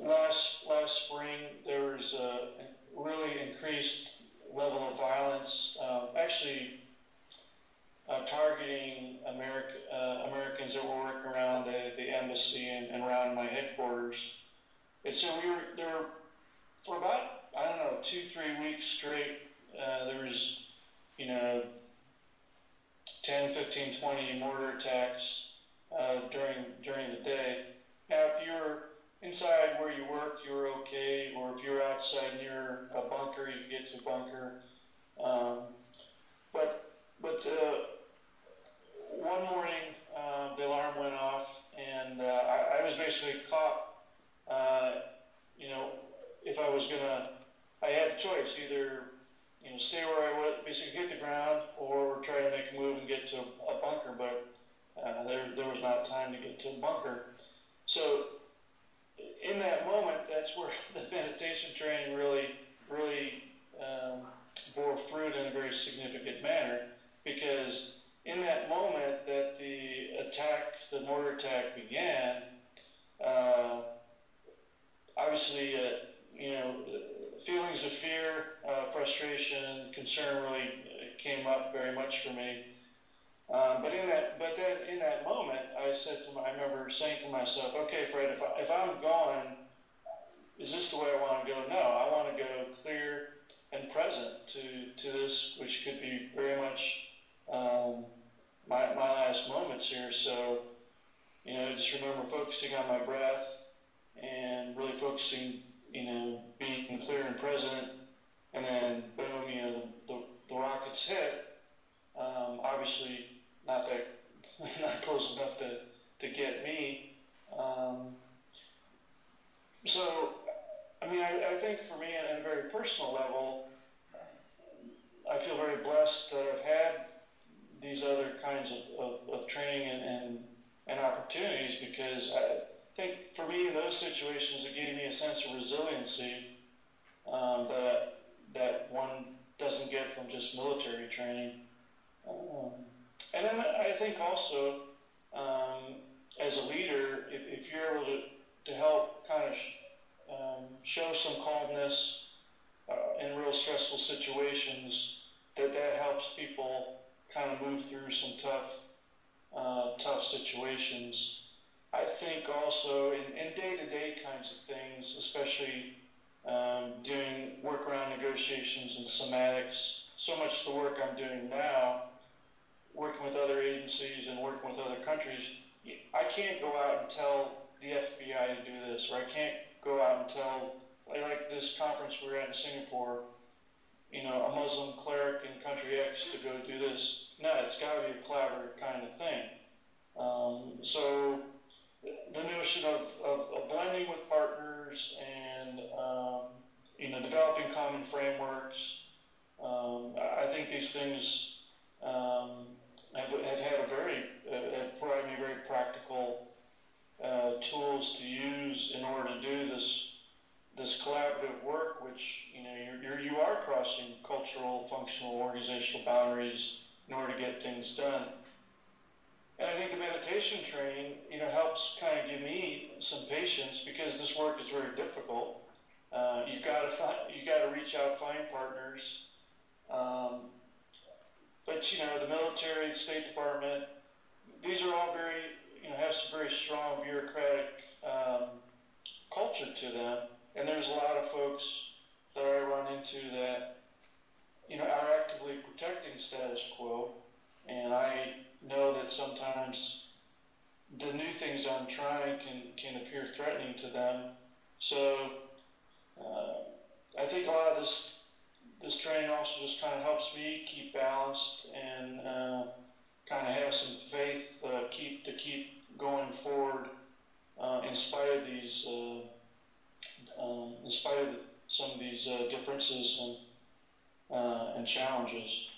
last spring there was a really increased level of violence, actually targeting Americans that were working around the embassy and around my headquarters. And so there were, for about, I don't know, 2-3 weeks straight, there was, 10, 15, 20 mortar attacks during the day. Now, if you're inside where you work, you're okay, or if you're outside near a bunker, you get to a bunker. But one morning, the alarm went off, and I was basically caught. If I was gonna, I had a choice: either stay where I was, basically hit the ground, or try to make a move and get to a bunker. But there was not time to get to a bunker. So in that moment, that's where the meditation training really bore fruit in a very significant manner, because in that moment that the mortar attack began, obviously, feelings of fear, frustration, concern really came up very much for me. But in that moment, I remember saying to myself, okay, Fred, if I'm going, is this the way I want to go? No, I want to go clear and present to this, which could be very much my last moments here. So, just remember focusing on my breath and really focusing, being clear and present, and then boom, the rockets hit. Obviously, not close enough to get me. So, I think for me, on a very personal level, I feel very blessed that I've had these other kinds of training and opportunities, because I think for me in those situations it gave me a sense of resiliency that one doesn't get from just military training. And then I think also, as a leader, if you're able to help kind of show some calmness in real stressful situations, that helps people kind of move through some tough situations. I think also in day-to-day kinds of things, especially doing work around negotiations and somatics, so much of the work I'm doing now, working with other agencies and working with other countries, I can't go out and tell the FBI to do this, or I can't go out and tell, like this conference we were at in Singapore, a Muslim cleric in country X to go do this. No, it's got to be a collaborative kind of thing. So the notion of blending with partners and developing common frameworks, I think these things have provided me very practical tools to use in order to do this collaborative work, which you are crossing cultural, functional, organizational boundaries in order to get things done. And I think the meditation training, helps kind of give me some patience, because this work is very difficult. You got to reach out, find partners. But the military, the State Department, these are all very, have some very strong bureaucratic culture to them. And there's a lot of folks that I run into that, are actively protecting status quo. And I know that sometimes the new things I'm trying can appear threatening to them. So I think a lot of this training also just kind of helps me keep balanced and kind of have some faith to keep going forward in spite of these, in spite of some of these differences and challenges.